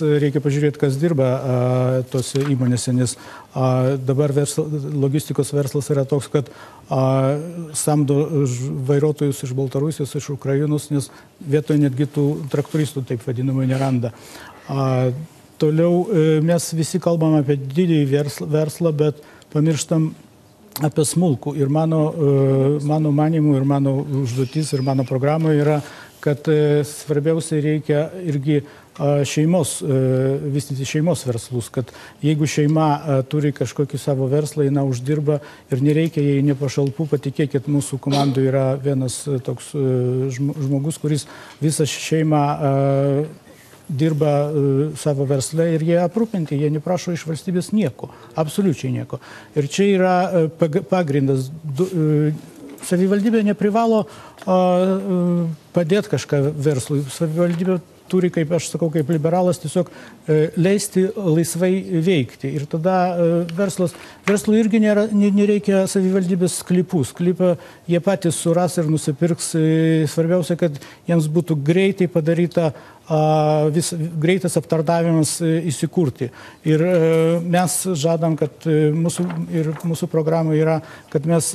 reikia pažiūrėti, kas dirba tose įmonėse, nes dabar logistikos verslas yra toks, kad samdo vairuotojus iš Baltarusijos, iš Ukrainos, nes vietoje netgi tų traktoristų, taip vadinamai, neranda. Toliau mes visi kalbam apie didįjį verslą, bet pamirštam apie smulkų. Ir mano manimų, ir mano užduotis, ir mano programoje yra, kad svarbiausia reikia irgi vystyti šeimos verslus, kad jeigu šeima turi kažkokį savo verslą, jina uždirba ir nereikia jai ne pašalpų, patikėkit, mūsų komandų yra vienas toks žmogus, kuris visą šeimą dirba savo verslą ir jie aprūpinti, jie neprašo iš valstybės nieko, absoliučiai nieko. Ir čia yra pagrindas. Savivaldybė neprivalo padėti kažką verslui. Savivaldybė turi, kaip aš sakau, kaip liberalas, tiesiog leisti laisvai veikti. Ir tada verslui irgi nereikia savivaldybės sklypų. Sklypą jie patys suras ir nusipirks. Svarbiausia, kad jiems būtų greitai padaryta greitas aptarnavimas įsikurti. Ir mes žadam, kad mūsų programa yra, kad mes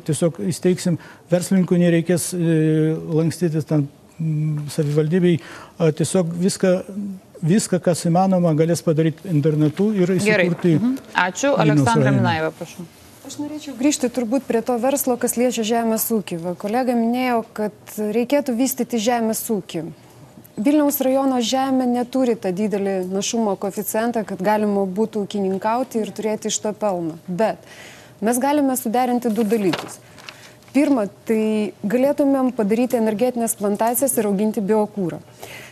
tiesiog įsteigsim, verslininkų nereikės lankstytis ten savivaldybei, tiesiog viską, kas įmanoma, galės padaryti internetu ir įsikurti. Ačiū. Aleksandra Minaiva, prašau. Aš norėčiau grįžti turbūt prie to verslo, kas liečia žemės ūkį. Kolega minėjo, kad reikėtų vystyti žemės ūkį. Vilniaus rajono žemė neturi tą didelį našumo koeficientą, kad galima būtų ūkininkauti ir turėti iš to pelną. Bet mes galime suderinti du dalykus. Pirma, tai galėtumėm padaryti energetinės plantacijas ir auginti biokūrą.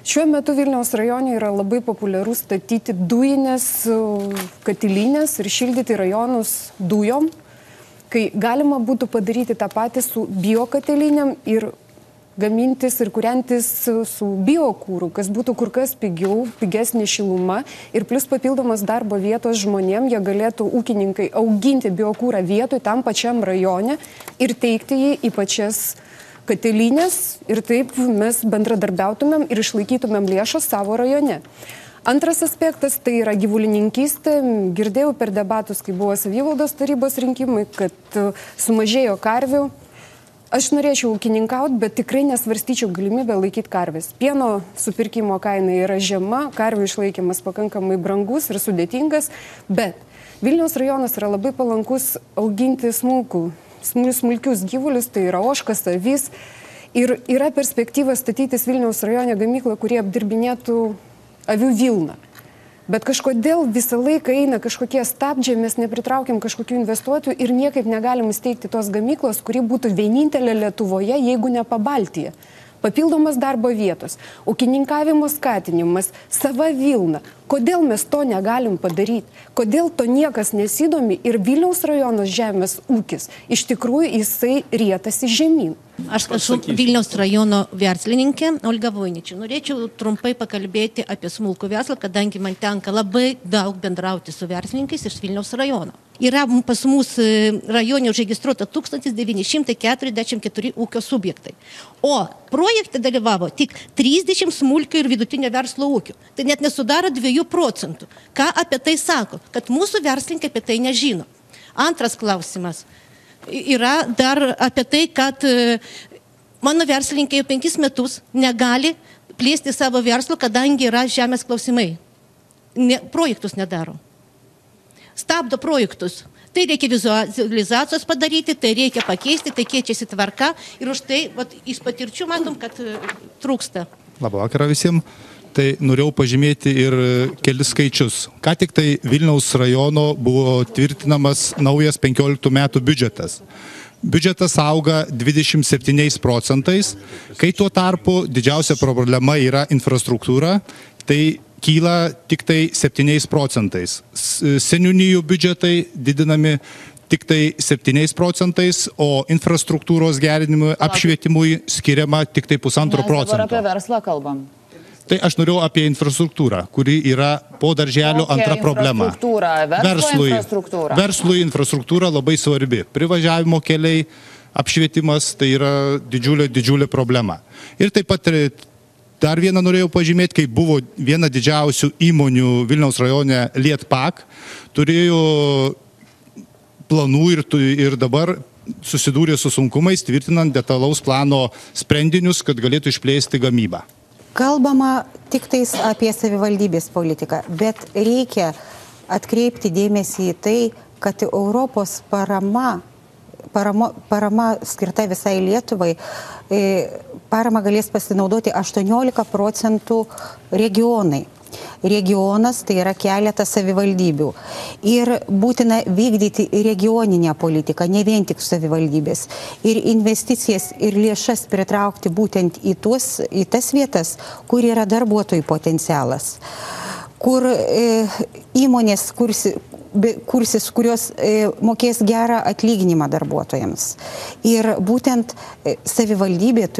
Šiuo metu Vilniaus rajone yra labai populiaru statyti dujinės katilinės ir šildyti rajonus dujom, kai galima būtų padaryti tą patį su biokatilinėm ir gamintis ir kūrentis su biokūru, kas būtų kur kas pigesnė šiluma ir plus papildomas darbo vietos žmonėm, jie galėtų ūkininkai auginti biokūrą vietoj tam pačiam rajone ir teikti jį į pačias katilinės ir taip mes bendradarbiautumėm ir išlaikytumėm lėšas savo rajone. Antras aspektas tai yra gyvulininkystė. Girdėjau per debatus, kai buvo savivaldos tarybos rinkimai, kad sumažėjo karvių. Aš norėčiau ūkininkauti, bet tikrai nesvarstyčiau galimybę laikyti karvės. Pieno supirkimo kaina yra žema, karvių išlaikymas pakankamai brangus ir sudėtingas, bet Vilniaus rajonas yra labai palankus auginti smulkius gyvulius, tai yra ožkas, avis. Ir yra perspektyva statytis Vilniaus rajone gamyklą, kurie apdirbinėtų avių vilną. Bet kažkodėl visą laiką eina kažkokie stabdžiai, mes nepritraukiam kažkokių investuotojų ir niekaip negalim įsteigti tos gamyklos, kuri būtų vienintelė Lietuvoje, jeigu ne Pabaltyje. Papildomas darbo vietos, ūkininkavimo skatinimas, sava vilna. Kodėl mes to negalim padaryti? Kodėl to niekas nesidomi ir Vilniaus rajono žemės ūkis iš tikrųjų jisai rietasi žemyn? Aš esu Vilniaus rajono verslininkė Olga Voiničių. Norėčiau trumpai pakalbėti apie smulkų verslą, kadangi man tenka labai daug bendrauti su verslininkais iš Vilniaus rajono. Yra pas mus rajone užregistruota 1944 ūkio subjektai. O projekte dalyvavo tik 30 smulkio ir vidutinio verslo ūkių. Tai net nesudaro 2%. Ką apie tai sako? Kad mūsų verslininkai apie tai nežino. Antras klausimas yra dar apie tai, kad mano verslininkai jau 5 metus negali plėsti savo verslo, kadangi yra žemės klausimai. Projektus nedaro. Stabdo projektus. Tai reikia vizualizacijos padaryti, tai reikia pakeisti, tai keičiasi tvarka ir už tai iš patirčių matom, kad trūksta. Labą vakarą visiems. Tai norėjau pažymėti ir kelis skaičius. Ką tik tai Vilniaus rajono buvo tvirtinamas naujas 15 metų biudžetas. Biudžetas auga 27%, kai tuo tarpu didžiausia problema yra infrastruktūra, tai kyla tik tai 7%. Seniūnijų biudžetai didinami tik tai 7%, o infrastruktūros gerinimui, apšvietimui skiriama tik tai 1,5%. Mes dabar apie verslą kalbam. Tai aš norėjau apie infrastruktūrą, kuri yra po darželio antra problema. Verslui infrastruktūra labai svarbi. Privažiavimo keliai, apšvietimas tai yra didžiulė problema. Ir taip pat Dar vieną norėjau pažymėti, kai buvo viena didžiausių įmonių Vilniaus rajone Lietpak, turėjo planų ir dabar susidūrė su sunkumais, tvirtinant detalaus plano sprendinius, kad galėtų išplėsti gamybą. Kalbama tik tais apie savivaldybės politiką, bet reikia atkreipti dėmesį į tai, kad Europos parama skirta visai Lietuvai, parama galės pasinaudoti 18% regionai. Regionas tai yra keletas savivaldybių. Ir būtina vykdyti regioninę politiką, ne vien tik savivaldybės. Ir investicijas ir lėšas pritraukti būtent į tas vietas, kur yra darbuotojų potencialas. Kur įmonės kursis, kurios mokės gerą atlyginimą darbuotojams. Ir būtent savivaldybės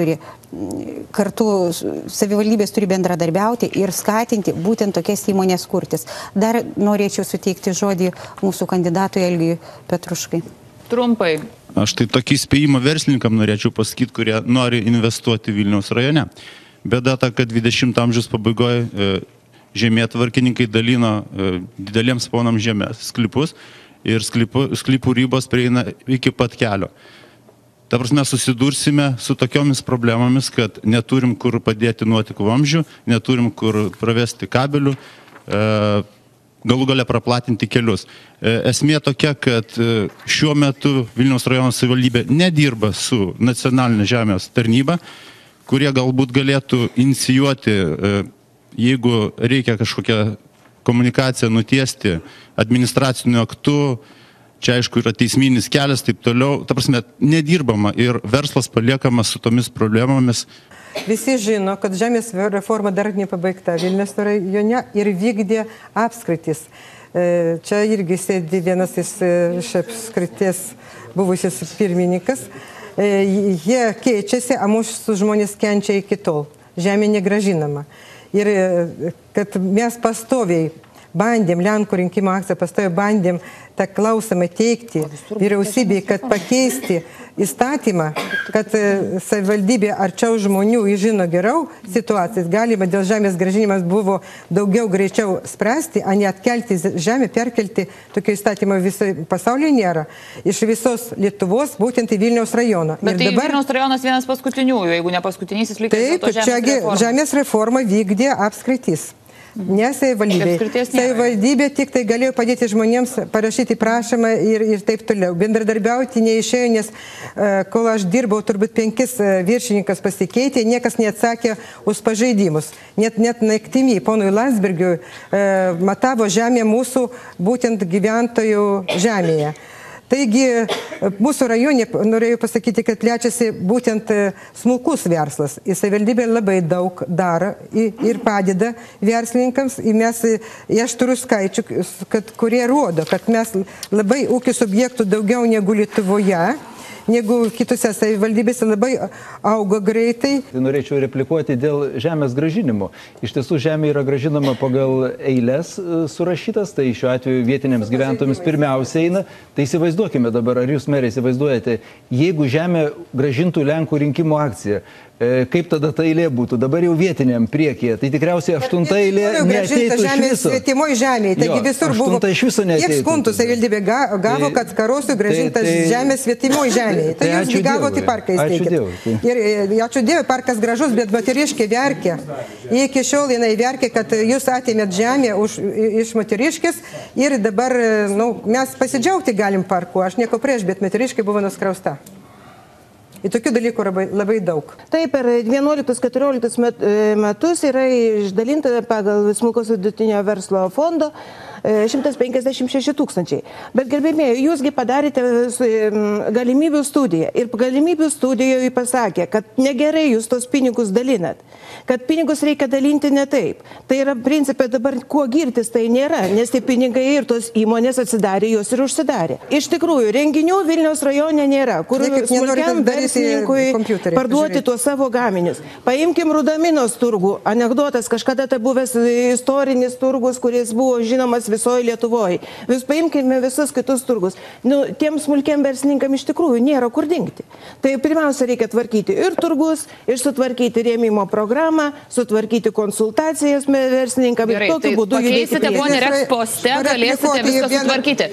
turi bendradarbiauti ir skatinti būtent tokias įmonės kurtis. Dar norėčiau suteikti žodį mūsų kandidatui Algiui Petruškai. Trumpai. Aš tai tokį įspėjimą verslininkam norėčiau pasakyti, kurie nori investuoti Vilniaus rajone. Bėda ta, kad 20 amžiaus pabaigoje žemėtvarkininkai dalino dideliems ponams žemės sklypus ir sklypų ribos prieina iki pat kelio. Ta prasme, susidursime su tokiomis problemomis, kad neturim kur padėti nuotekų vamzdžių, neturim kur pravesti kabelių, galų gale praplatinti kelius. Esmė tokia, kad šiuo metu Vilniaus rajono savivaldybė nedirba su nacionalinė žemės tarnyba, kurie galbūt galėtų inicijuoti, jeigu reikia kažkokią komunikaciją nutiesti administraciniu aktu, čia aišku yra teisminis kelias, taip toliau, ta prasme, nedirbama ir verslas paliekamas su tomis problemomis. Visi žino, kad žemės reforma dar nepabaigta Vilniaus rajone ir vykdė apskritis. Čia irgi sėdi vienas iš apskrities buvusis pirmininkas. Jie keičiasi, o mūsų žmonės kenčia iki tol. Žemė negražinama. Ir kad mes pastoviai bandėm, Lenkų rinkimų akciją pastoviai bandėm tą klausimą teikti vyriausybei, kad pakeisti įstatymą, kad savivaldybė arčiau žmonių žino geriau situacijas, galima dėl žemės grąžinimas buvo daugiau greičiau spręsti, o ne atkelti žemę, perkelti tokio įstatymo visai pasaulyje nėra. Iš visos Lietuvos, būtent į Vilniaus rajoną. Bet tai dabar Vilniaus rajonas vienas paskutiniųjų, jeigu ne paskutinysis likęs dėl to žemės reforma. Taip, žemės reforma vykdė apskritys. Ne savivaldybė. Savivaldybė tik tai galėjo padėti žmonėms parašyti prašymą ir taip toliau. Bendradarbiauti neišėjo, nes kol aš dirbau, turbūt 5 viršininkas pasikeitė, niekas neatsakė už pažeidimus. Net naktimi ponui Landsbergiui matavo žemė mūsų būtent gyventojų žemėje. Taigi, mūsų rajone, norėjau pasakyti, kad plečiasi būtent smulkus verslas. Į savivaldybę labai daug daro ir padeda verslininkams. Aš turiu skaičių, kurie rodo, kad mes labai ūkio subjektų daugiau negu Lietuvoje, negu kitose savivaldybėse labai auga greitai. Norėčiau replikuoti dėl žemės gražinimo. Iš tiesų, žemė yra gražinama pagal eilės surašytas, tai šiuo atveju vietiniams gyventojams pirmiausia eina. Tai įsivaizduokime dabar, ar jūs, merė, įsivaizduojate, jeigu žemė gražintų Lenkų rinkimų akciją, kaip tada ta eilė būtų? Dabar jau vietiniam priekyje. Tai tikriausiai 8 eilė neateitų iš viso. Svetimoj žemėje, taigi visur buvo. 8 iš viso neateitų. Kiek skundų savivaldybė gavo, kad Karosui gražintas žemės svetimoj žemėje. Tai jūs gavote parką įsteigti. Ir ačiū Dievui, parkas gražus, bet moteriškė verkia. Iki šiol jinai verkia, kad jūs atėmėt žemę iš moteriškės ir dabar mes pasidžiaugti galim parku. Aš nieko prieš, bet moteriškė buvo nuskrausta. Ir tokių dalykų labai daug. Taip, per 11-14 metus yra išdalinta pagal smulkaus vidutinio verslo fondo 156 tūkstančiai. Bet gerbėmėjai, jūsgi padarėte galimybių studiją ir galimybių studijoje pasakė, kad negerai jūs tos pinigus dalinat, kad pinigus reikia dalinti ne taip. Tai yra principė dabar kuo girtis tai nėra, nes tie pinigai ir tos įmonės atsidarė, jos ir užsidarė. Iš tikrųjų, renginių Vilniaus rajone nėra, kur smulkiam verslininkui parduoti tuos savo gaminius. Paimkim Rudaminos turgų. Anekdotas, kažkada tai buvęs istorinis turgus, kuris buvo žinomas visoje Lietuvoje. Vis paimkime visus kitus turgus. Nu, tiems smulkiem verslininkam iš tikrųjų nėra kur dingti. Tai pirmiausia, reikia tvarkyti ir turgus, ir sutvarkyti rėmimo programą, sutvarkyti konsultacijas verslininkam. Gerai, ir tokiu būdu judėti. Pakeisite, ponė Reks, poste, galėsite viską sutvarkyti.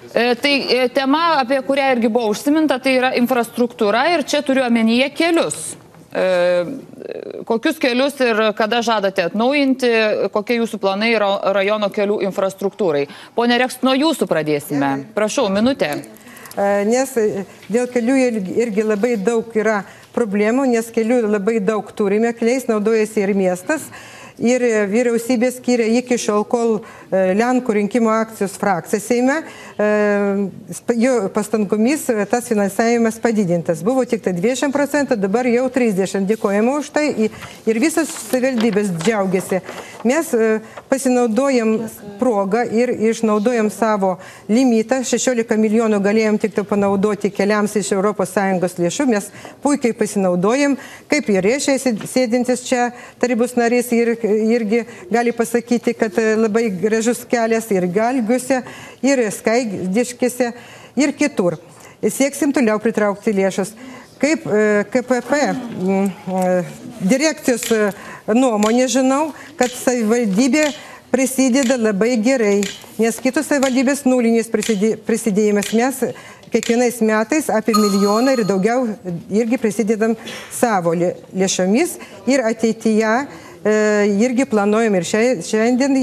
Tai tema, apie kurią irgi buvo užsiminta, tai yra infrastruktūra ir čia turiu omenyje kelius. Kokius kelius ir kada žadate atnaujinti, kokie jūsų planai rajono kelių infrastruktūrai? Pone Reks, nuo jūsų pradėsime. Prašau, minutė. Nes dėl kelių irgi labai daug yra problemų, nes kelių labai daug turime, keliais naudojasi ir miestas. Ir vyriausybė skiria iki šiol, kol Lenkų rinkimų akcijos frakcija Seime, jo pastangomis tas finansavimas padidintas. Buvo tik 20%, dabar jau 30%. Dėkojame už tai ir visas savivaldybės džiaugiasi. Mes pasinaudojam progą ir išnaudojam savo limitą. 16 milijonų galėjom tik panaudoti keliams iš ES lėšų. Mes puikiai pasinaudojam, kaip ir Riešė sėdintis čia tarybos narys irgi gali pasakyti, kad labai gražus kelias ir Galgiuose, ir Skaidiškėse, ir kitur. Sieksim toliau pritraukti lėšas. Kaip KPP direkcijos nuomonė žinau, kad savivaldybė prisideda labai gerai, nes kitos savivaldybės nulinis prisidėjimas. Mes kiekvienais metais apie milijoną ir daugiau irgi prisidedam savo lėšomis ir ateityje irgi planuojam ir šiandien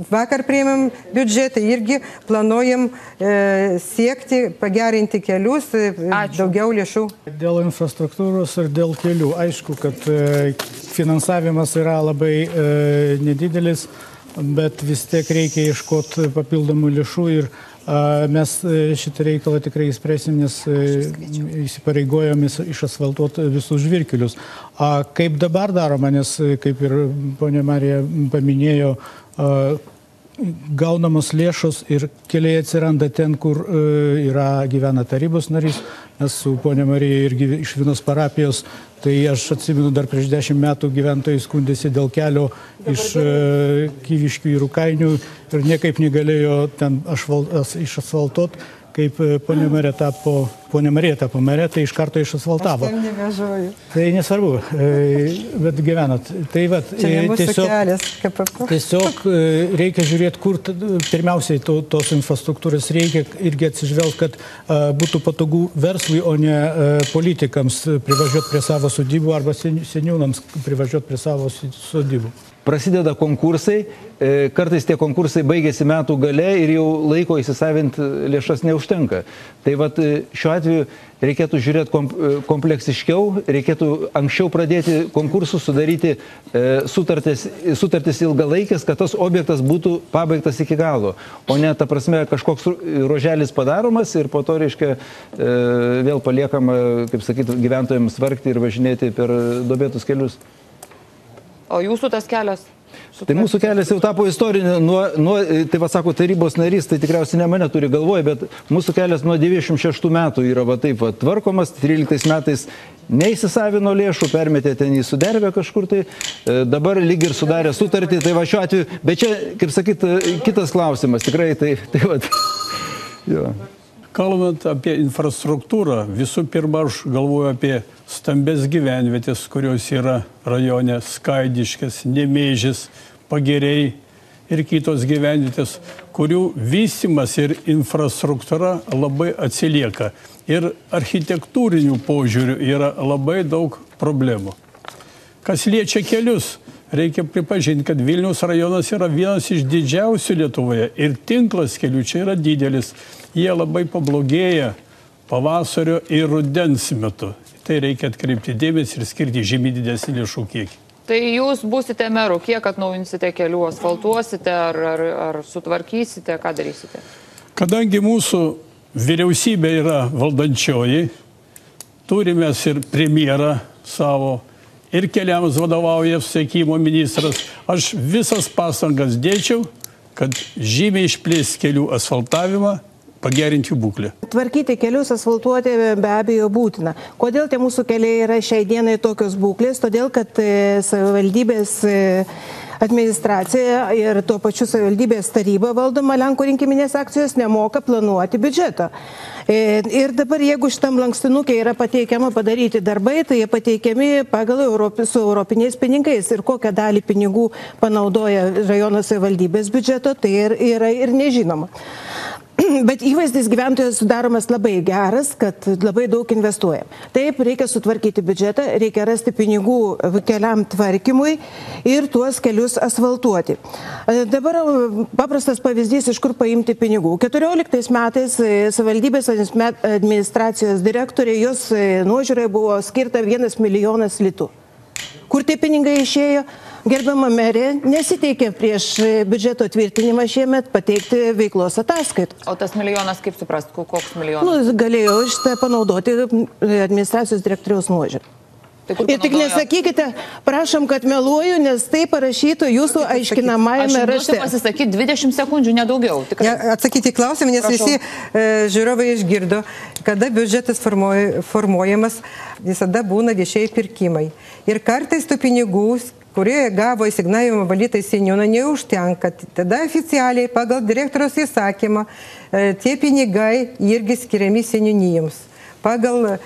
vakar priėmėm biudžetą, irgi planuojam siekti, pagerinti kelius, daugiau lėšų. Dėl infrastruktūros ir dėl kelių. Aišku, kad finansavimas yra labai nedidelis, bet vis tiek reikia ieškoti papildomų lėšų ir mes šitą reikalą tikrai įspręsim, nes įsipareigojom išasfaltuoti visus žvyrkelius. Kaip dabar daroma, nes kaip ir ponė Marija paminėjo, gaunamos lėšos ir keliai atsiranda ten, kur gyvena tarybos narys. Mes su ponė Marija irgi iš vienos parapijos, tai aš atsimenu, dar prieš 10 metų gyventojai skundėsi dėl kelio iš Kyviškių į Rukainių ir niekaip negalėjo ten išasfaltuoti. Kaip ponė Marija tapo merė, tai iš karto išasfaltavo. Aš ten nevežuoju. Tai nesvarbu, bet gyvenat. Tai vat, tiesiog reikia žiūrėti, kur pirmiausiai tos infrastruktūros reikia irgi atsižvelgti, kad būtų patogu verslui, o ne politikams privažiuoti prie savo sodybų arba seniūnams privažiuoti prie savo sodybų. Prasideda konkursai, kartais tie konkursai baigėsi metų gale ir jau laiko įsisavinti lėšas neužtenka. Tai vat šiuo atveju reikėtų žiūrėti kompleksiškiau, reikėtų anksčiau pradėti konkursus, sudaryti sutartis ilgalaikės, kad tas objektas būtų pabaigtas iki galo, o ne, ta prasme, kažkoks ruoželis padaromas ir po to, reiškia, vėl paliekama, kaip sakyti, gyventojams vargti ir važinėti per duobėtus kelius. O jūsų tas kelias? Tai mūsų kelias jau tapo istorinė, tai va sako tarybos narys, tai tikriausiai ne mane turi galvoje, bet mūsų kelias nuo 96 metų yra va taip va tvarkomas, 13 metais neįsisavino lėšų, permetė ten į Sudervę kažkur tai, dabar lyg ir sudarė sutartį, tai va šiuo atveju, bet čia, kaip sakyt, kitas klausimas, tikrai tai va. Jo. Kalbant apie infrastruktūrą, visų pirma, aš galvoju apie stambės gyvenvietės, kurios yra rajone Skaidiškės, Nemėžis, Pagiriai ir kitos gyvenvietės, kurių vystymas ir infrastruktūra labai atsilieka. Ir architektūrinių požiūrių yra labai daug problemų. Kas liečia kelius, reikia pripažinti, kad Vilniaus rajonas yra vienas iš didžiausių Lietuvoje ir tinklas kelių čia yra didelis. Jie labai pablogėja pavasario ir rudens metu. Tai reikia atkreipti dėmesį ir skirti žymiai didesnį lėšų kiekį. Tai jūs būsite meru, kiek atnaujinsite kelių, asfaltuosite ar sutvarkysite, ką darysite? Kadangi mūsų vyriausybė yra valdančioji, turime ir premjerą savo, ir keliams vadovauja susisiekimo ministras, aš visas pastangas dėčiau, kad žymiai išplės kelių asfaltavimą, pagerinti jų būklę. Tvarkyti kelius, asfaltuoti be abejo būtina. Kodėl tie mūsų keliai yra šiai dienai tokios būklės? Todėl, kad savivaldybės administracija ir tuo pačiu savivaldybės taryba valdoma Lenkų rinkiminės akcijos nemoka planuoti biudžeto. Ir dabar, jeigu šitam lankstinukė yra pateikiama padaryti darbai, tai jie pateikiami pagal su europiniais pinigais. Ir kokią dalį pinigų panaudoja rajono savivaldybės biudžeto, tai yra ir nežinoma. Bet įvaizdis gyventojų sudaromas labai geras, kad labai daug investuoja. Taip, reikia sutvarkyti biudžetą, reikia rasti pinigų keliam tvarkymui ir tuos kelius asfaltuoti. Dabar paprastas pavyzdys, iš kur paimti pinigų. 14 metais savivaldybės administracijos direktorė, jos nuožiūrai buvo skirta 1 milijonas litų. Kur tie pinigai išėjo? Gerbiama merė nesiteikė prieš biudžeto tvirtinimą šiemet pateikti veiklos ataskaitų. O tas milijonas, kaip suprast, koks milijonas? Galėjo šitą panaudoti administracijos direktoriaus nuožiūrą. Ir tik nesakykite, prašom, kad meluoju, nes tai parašytų jūsų aiškinamajame rašte. Aš noriu pasisakyti 20 sekundžių, nedaugiau. Atsakyti į klausimą, nes visi žiūrovai išgirdo, kada biudžetas formuojamas, visada būna viešieji pirkimai. Ir kartais tų pinigų, kurie gavo įsignavimą valytai seniūną, neužtenka. Tada oficialiai pagal direktoriaus įsakymą tie pinigai irgi skiriami seniūnijoms. Pagal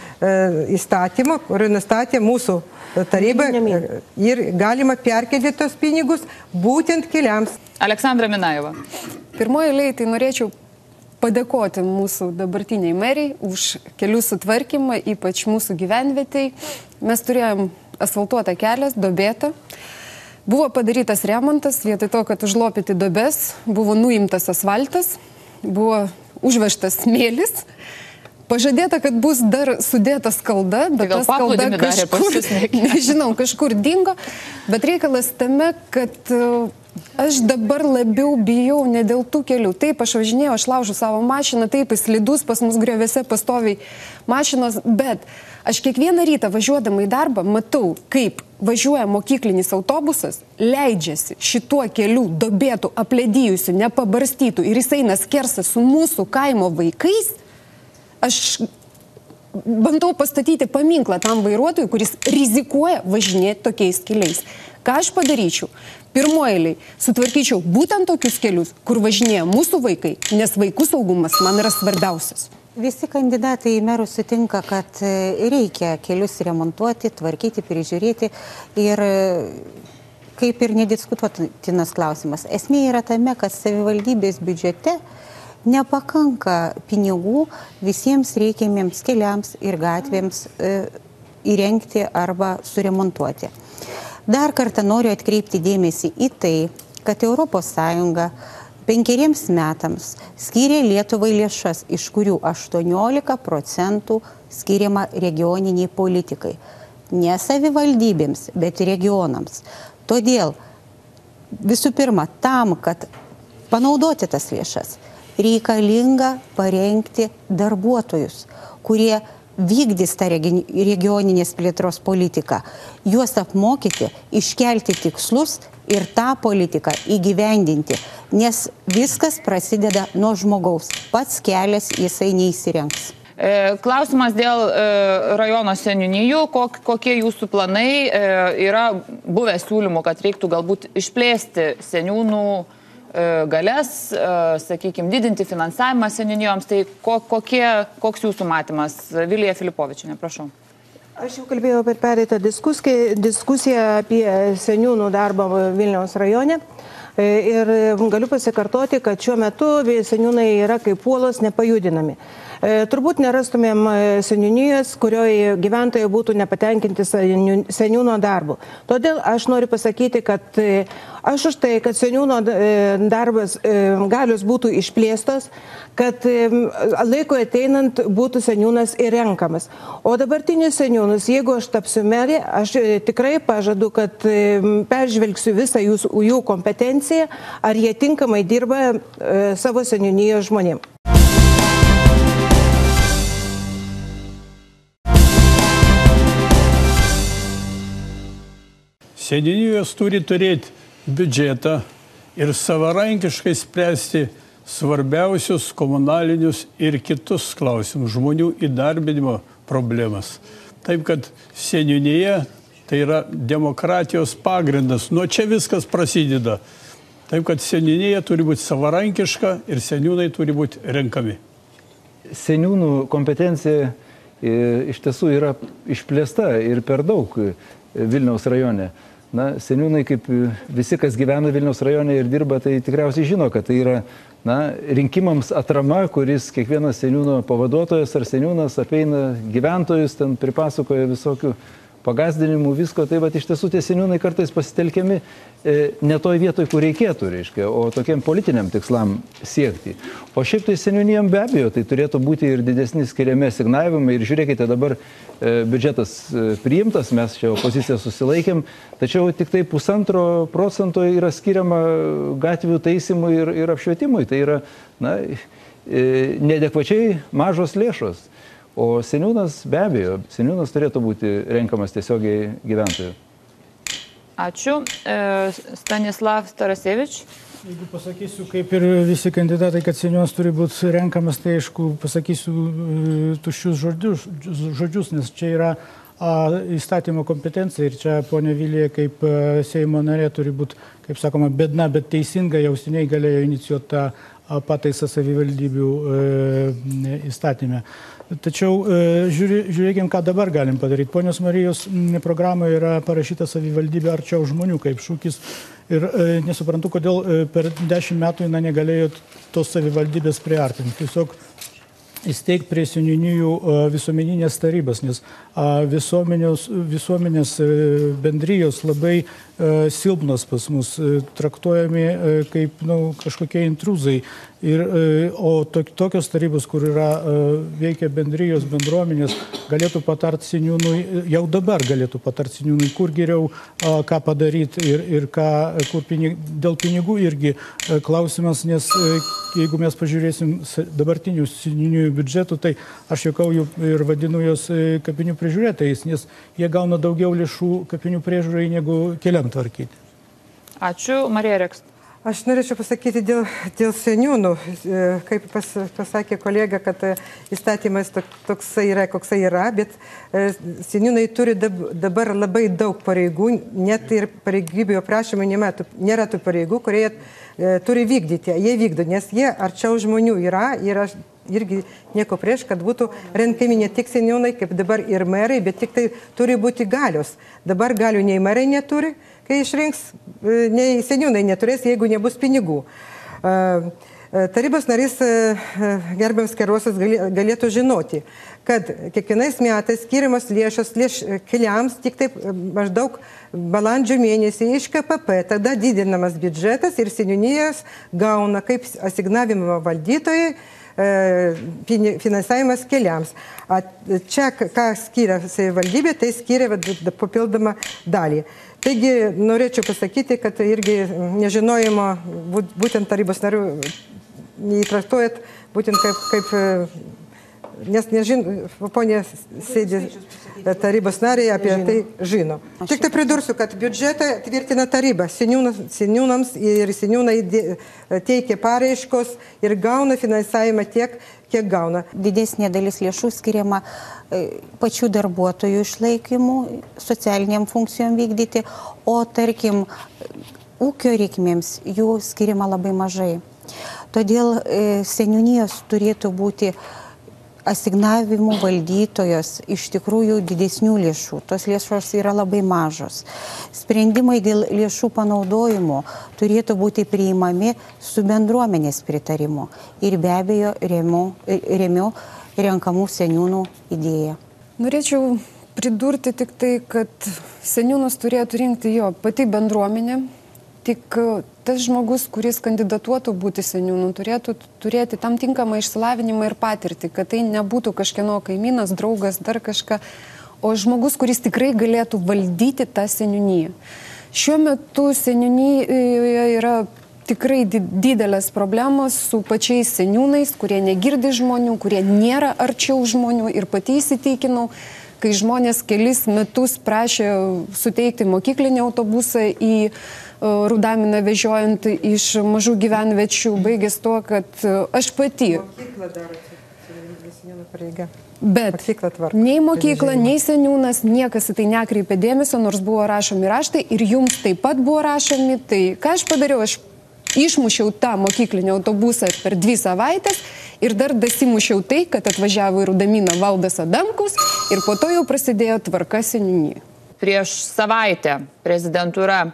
įstatymą, kurį nustatė mūsų taryba, ir galima perkelti tos pinigus būtent keliams. Aleksandra Minajeva. Pirmoje eilėje tai norėčiau padėkoti mūsų dabartiniai meriai už kelių sutvarkymą, ypač mūsų gyvenvietei. Mes turėjom asfaltuotą kelią, duobėtą. Buvo padarytas remontas, vietoj to, kad užlopyti duobes, buvo nuimtas asfaltas, buvo užvežtas smėlis. Pažadėta, kad bus dar sudėta skalda, bet ta skalda kažkur, nežinau, kažkur dingo. Bet reikalas tame, kad aš dabar labiau bijau ne dėl tų kelių. Taip, aš važinėjau, aš laužu savo mašiną, taip, jis slidus, pas mus griovėse pastoviai mašinos, bet aš kiekvieną rytą važiuodama į darbą matau, kaip važiuoja mokyklinis autobusas, leidžiasi šituo keliu dobėtų, apledijusių, nepabarstytų ir jis eina skersą su mūsų kaimo vaikais. Aš bandau pastatyti paminklą tam vairuotojui, kuris rizikuoja važinėti tokiais keliais. Ką aš padaryčiau? Pirmoji, sutvarkyčiau būtent tokius kelius, kur važinėja mūsų vaikai, nes vaikų saugumas man yra svarbiausias. Visi kandidatai į merus sutinka, kad reikia kelius remontuoti, tvarkyti, prižiūrėti ir kaip ir nediskutuotinas klausimas. Esmė yra tame, kad savivaldybės biudžete nepakanka pinigų visiems reikiamiems keliams ir gatvėms įrengti arba suremontuoti. Dar kartą noriu atkreipti dėmesį į tai, kad ES 5 metams skyrė Lietuvai lėšas, iš kurių 18% skiriama regioniniai politikai. Ne savivaldybėms, bet regionams. Todėl visų pirma, tam, kad panaudoti tas lėšas, reikalinga parengti darbuotojus, kurie vykdys tą regioninės plėtros politiką, juos apmokyti, iškelti tikslus ir tą politiką įgyvendinti, nes viskas prasideda nuo žmogaus. Pats kelias jisai neįsirengs. Klausimas dėl rajono seniūnijų, kokie jūsų planai, yra buvę siūlymų, kad reiktų galbūt išplėsti seniūnų galės, sakykime, didinti finansavimą seniūnijoms, tai koks jūsų matymas? Vilija Filipovičienė, prašau. Aš jau kalbėjau per pereitą diskusiją apie seniūnų darbą Vilniaus rajone ir galiu pasikartoti, kad šiuo metu seniūnai yra kaip uolos nepajudinami. Turbūt nerastumėm seniūnijos, kurioje gyventojai būtų nepatenkinti seniūno darbu. Todėl aš noriu pasakyti, kad aš už tai, kad seniūno darbas galios būtų išplėstos, kad laiko ateinant būtų seniūnas ir renkamas. O dabartinis seniūnas, jeigu aš tapsiu merė, aš tikrai pažadu, kad peržvelgsiu visą jų kompetenciją, ar jie tinkamai dirba savo seniūnijos žmonėms. Seniūnijos turi turėti biudžetą ir savarankiškai spręsti svarbiausius komunalinius ir kitus klausimus, žmonių įdarbinimo problemas. Taip, kad seniūnija tai yra demokratijos pagrindas. Nuo čia viskas prasideda. Taip, kad seniūnija turi būti savarankiška ir seniūnai turi būti renkami. Seniūnų kompetencija iš tiesų yra išplėsta ir per daug Vilniaus rajone. Na, seniūnai, kaip visi, kas gyvena Vilniaus rajone ir dirba, tai tikriausiai žino, kad tai yra rinkimams atrama, kuris kiekvienas seniūno pavaduotojas ar seniūnas apeina gyventojus, ten pripasakoja visokių pagazdinimų, visko. Tai va, iš tiesų tie seniūnai kartais pasitelkiami ne toj vietoj, kur reikėtų, reiškia, o tokiem politiniam tikslam siekti. O šiaip tai seniūnijam be abejo, tai turėtų būti ir didesni skiriami asignavimai. Ir žiūrėkite, dabar biudžetas priimtas, mes čia opozicija susilaikėm, tačiau tik tai 1,5% yra skiriama gatvių taisymui ir apšvietimui. Tai yra neadekvačiai mažos lėšos. O seniūnas be abejo, seniūnas turėtų būti renkamas tiesiogiai gyventojų. Ačiū. Stanislav Tarasevič. Jeigu pasakysiu, kaip ir visi kandidatai, kad seniūnas turi būti renkamas, tai aišku, pasakysiu tuščius žodžius, nes čia yra įstatymo kompetencija ir čia ponia Vilija kaip Seimo narė turi būti, kaip sakoma, bedna, bet teisinga, jau seniai galėjo inicijuoti tą pataisą savivaldybių įstatymę. Tačiau žiūrėkim, ką dabar galim padaryti. Ponios Marijos programoje yra parašyta savivaldybė arčiau žmonių kaip šūkis ir nesuprantu, kodėl per 10 metų negalėjo tos savivaldybės priartinti. Tiesiog įsteigti prie seniūnijų visuomeninės tarybas, nes visuomenės bendrijos labai silpnos pas mus, traktuojami kaip kažkokie intruzai. O tokios tarybos, kur veikia bendrijos, bendruomenės, galėtų patart seniūnui, jau dabar galėtų patart seniūnui, kur geriau ką padaryti ir kur dėl pinigų irgi klausimas, nes jeigu mes pažiūrėsim dabartinių seniūnijų biudžetų, tai aš juokauju ir vadinu jos kapinių prižiūrėtojais, nes jie gauna daugiau lėšų kapinių priežiūrai negu keliam tvarkyti. Ačiū. Marija Reks. Aš norėčiau pasakyti dėl seniūnų, kaip pasakė kolega, kad įstatymas toksai yra, koksai yra, bet seniūnai turi dabar labai daug pareigų, net ir pareigybių aprašymų nėra tų pareigų, kurie turi vykdyti. Jie vykdo, nes jie arčiau žmonių yra ir aš irgi nieko prieš, kad būtų renkami ne tik seniūnai, kaip dabar ir merai, bet tik tai turi būti galios. Dabar galių nei merai neturi, kai išrinks, nei seniūnai neturės, jeigu nebus pinigų. Tarybos narys gerbiamas Kerosas galėtų žinoti, kad kiekvienais metais skiriamos lėšos keliams tik taip maždaug balandžio mėnesį iš KPP, tada didinamas biudžetas ir seniūnijos gauna kaip asignavimo valdytojai finansavimas keliams. Čia, ką skiria savivaldybė, tai skiria papildomą dalį. Taigi, norėčiau pasakyti, kad irgi nežinojimo būtent tarybos narių neįtraktuojat būtent kaip nes ponė sėdi tarybos nariai apie tai žino. Tik tai pridursiu, kad biudžetą tvirtina taryba, seniūnams ir seniūnai teikia pareiškos ir gauna finansavimą tiek, kiek gauna. Didesnė dalis lėšų skiriama pačių darbuotojų išlaikymų, socialiniam funkcijom vykdyti, o tarkim, ūkio reikmėms jų skiriama labai mažai. Todėl seniūnijos turėtų būti asignavimų valdytojos iš tikrųjų didesnių lėšų. Tos lėšos yra labai mažos. Sprendimai dėl lėšų panaudojimo turėtų būti priimami su bendruomenės pritarimu. Ir be abejo remiu renkamų seniūnų idėją. Norėčiau pridurti tik tai, kad seniūnus turėtų rinkti jo pati bendruomenė. Tik tas žmogus, kuris kandidatuotų būti seniūnu, turėtų turėti tam tinkamą išsilavinimą ir patirtį, kad tai nebūtų kažkieno kaimynas, draugas, dar kažką, o žmogus, kuris tikrai galėtų valdyti tą seniūniją. Šiuo metu seniūnijoje yra tikrai didelės problemos su pačiais seniūnais, kurie negirdi žmonių, kurie nėra arčiau žmonių ir pati įsitikinau, kai žmonės kelis metus prašė suteikti mokyklinį autobusą į Rudaminą vežiojant iš mažų gyvenviečių, baigės tuo, kad aš pati. Bet nei mokykla, nei seniūnas, niekas į tai nekreipė dėmesio, nors buvo rašomi raštai ir jums taip pat buvo rašomi. Tai ką aš padariau? Aš išmušiau tą mokyklinį autobusą per 2 savaitės ir dar dasimušiau tai, kad atvažiavo į Rudaminą Valdas Adamkus ir po to jau prasidėjo tvarka seniūnijoje. Prieš savaitę prezidentūra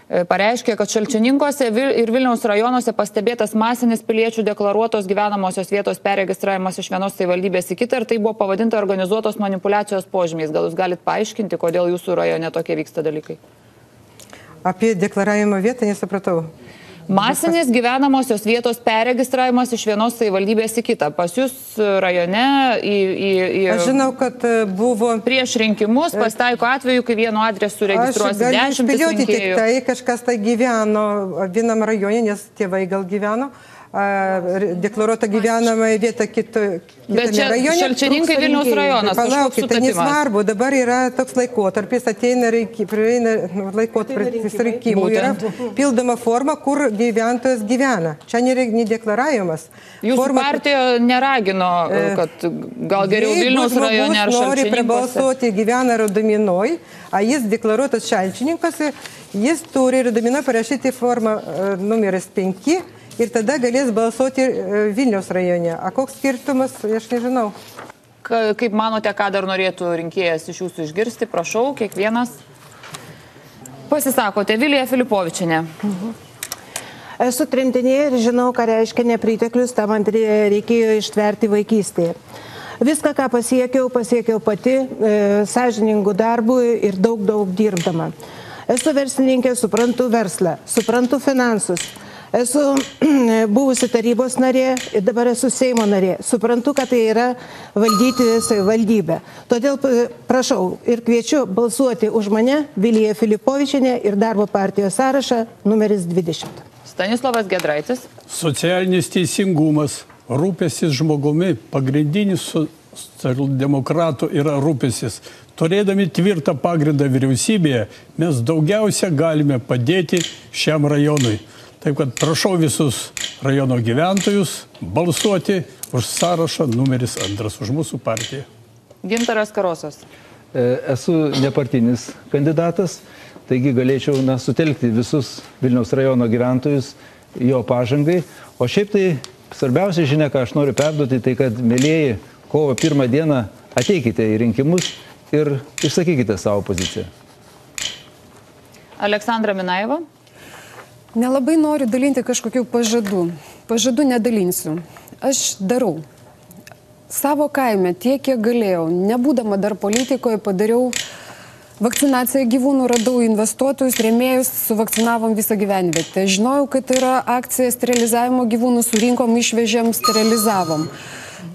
pareiškė, kad Šalčininkose ir Vilniaus rajonuose pastebėtas masinis piliečių deklaruotos gyvenamosios vietos perregistravimas iš vienos savivaldybės į kitą ir tai buvo pavadinta organizuotos manipulacijos požymiais. Gal jūs galite paaiškinti, kodėl jūsų rajone tokie vyksta dalykai? Apie deklaravimo vietą nesupratau. Masinis gyvenamosios vietos perregistravimas iš vienos savivaldybės į kitą. Pas jūs rajone Aš žinau, kad buvo... Prieš rinkimus pasitaiko atveju, kai vienu adresu registruosi 10 rinkėjų. Aš galiu spėlioti tik tai, kažkas tai gyveno vienam rajone, nes tėvai gal gyveno. Deklaruota gyvenamąją vietą kitame rajone. Bet čia Šalčininkai Vilniaus rajonas. Palaukit, tai nesvarbu, dabar yra toks laikotarpis, ateina laikotarpis rinkimų, yra pildoma forma, kur gyventojas gyvena. Čia nedeklaravimas. Jūsų partija neragino, kad gal geriau Vilniaus rajone ar Šalčininkose? Jeigu žmogus nori prabalsuoti, gyvena Rudaminoj, a jis deklaruotas Šalčininkose, jis turi Rudamino parašyti formą numeris 5, ir tada galės balsuoti Vilniaus rajone. A koks skirtumas, aš nežinau. Kaip manote, ką dar norėtų rinkėjas iš jūsų išgirsti? Prašau, kiekvienas. Pasisakote, Vilija Filipovičienė. Esu tremtinė ir žinau, ką reiškia nepriteklius, tą man reikėjo ištverti vaikystėje. Viską, ką pasiekiau pati, sąžiningų darbų ir daug dirbdama. Esu verslininkė, suprantu verslą, suprantu finansus. Esu buvusi tarybos narė ir dabar esu Seimo narė. Suprantu, kad tai yra valdyti savivaldybę. Todėl prašau ir kviečiu balsuoti už mane, Vilija Filipovičienė ir darbo partijos sąrašą numeris 20. Stanislavas Giedraitis. Socialinis teisingumas, rūpestis žmogumi, pagrindinis socialdemokratų yra rūpestis. Turėdami tvirtą pagrindą vyriausybėje, mes daugiausia galime padėti šiam rajonui. Taip kad prašau visus rajono gyventojus balsuoti už sąrašą numeris 2, už mūsų partiją. Gintaras Karosas. Esu nepartinis kandidatas, taigi galėčiau sutelkti visus Vilniaus rajono gyventojus jo pažangai. O šiaip tai svarbiausia žinia, ką aš noriu perduoti, tai kad, mėlieji, kovo 1 dieną ateikite į rinkimus ir išsakykite savo poziciją. Aleksandra Minaeva. Nelabai noriu dalinti kažkokių pažadų. Pažadų nedalinsiu. Aš darau. Savo kaime tiek, kiek galėjau. Nebūdama dar politikoje padariau vakcinaciją gyvūnų, radau investuotojus, rėmėjus, suvakcinavom visą gyvenvietę. Žinojau, kad yra akcija sterilizavimo gyvūnų, surinkom, išvežėm, sterilizavom.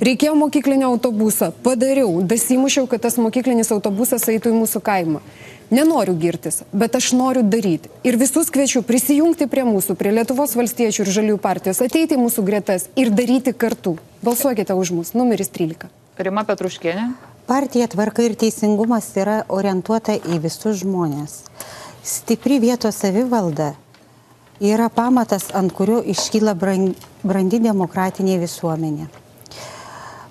Reikėjo mokyklinio autobusą. Padariau. Dasimušiau, kad tas mokyklinis autobusas eitų į mūsų kaimą. Nenoriu girtis, bet aš noriu daryti. Ir visus kviečiu prisijungti prie mūsų, prie Lietuvos valstiečių ir Žaliųjų partijos, ateiti į mūsų gretas ir daryti kartu. Balsuokite už mus. Numeris 13. Rima Petruškienė. Partija Tvarka ir teisingumas yra orientuota į visus žmonės. Stipri vietos savivalda yra pamatas, ant kurio iškyla brandi demokratinė visuomenė.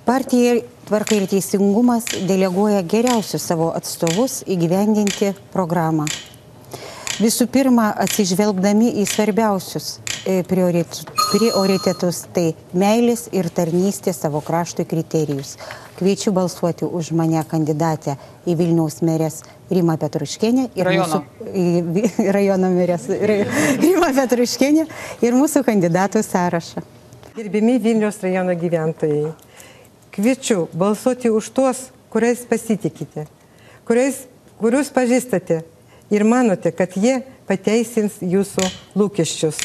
Partija Tvarka ir teisingumas deleguoja geriausius savo atstovus įgyvendinti programą. Visų pirma, atsižvelgdami į svarbiausius prioritetus, tai meilės ir tarnystės savo kraštui kriterijus. Kviečiu balsuoti už mane kandidatę į Vilniaus merės Rimą Petruškienę ir rajono merės Rimą Petruškienę ir mūsų kandidatų sąrašą. Gerbimi Vilniaus rajono gyventojai, kviečiu balsuoti už tuos, kuriais pasitikite, kuriuos pažįstate ir manote, kad jie pateisins jūsų lūkesčius.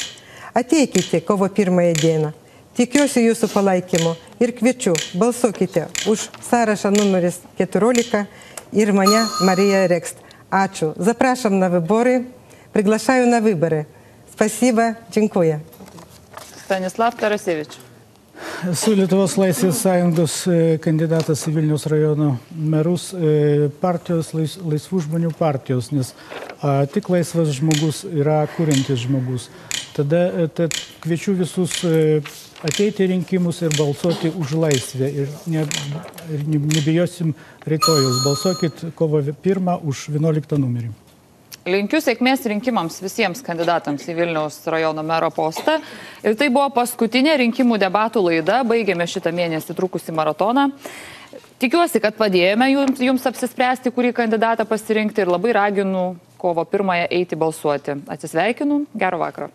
Ateikite kovo 1 dieną. Tikiuosi jūsų palaikymo ir kviečiu balsuokite už sąrašą numeris 14 ir мане Мария Рекст. Ачу. Запрашам на выборы, приглашаю на выборы. Спасибо, dziękuję. Stanisław Tarasiewicz. Esu Lietuvos Laisvės sąjungos kandidatas į Vilniaus rajono merus partijos, laisvų žmonių partijos, nes tik laisvas žmogus yra kuriantis žmogus. Tada kviečiu visus ateiti rinkimus ir balsuoti už laisvę ir nebijosim rytojus. Balsuokit kovo 1 už 11 numerį. Linkiu sėkmės rinkimams visiems kandidatams į Vilniaus rajono mero postą. Ir tai buvo paskutinė rinkimų debatų laida. Baigėme šitą mėnesį trukusį maratoną. Tikiuosi, kad padėjome jums apsispręsti, kurį kandidatą pasirinkti ir labai raginu kovo 1 eiti balsuoti. Atsisveikinu. Gero vakaro.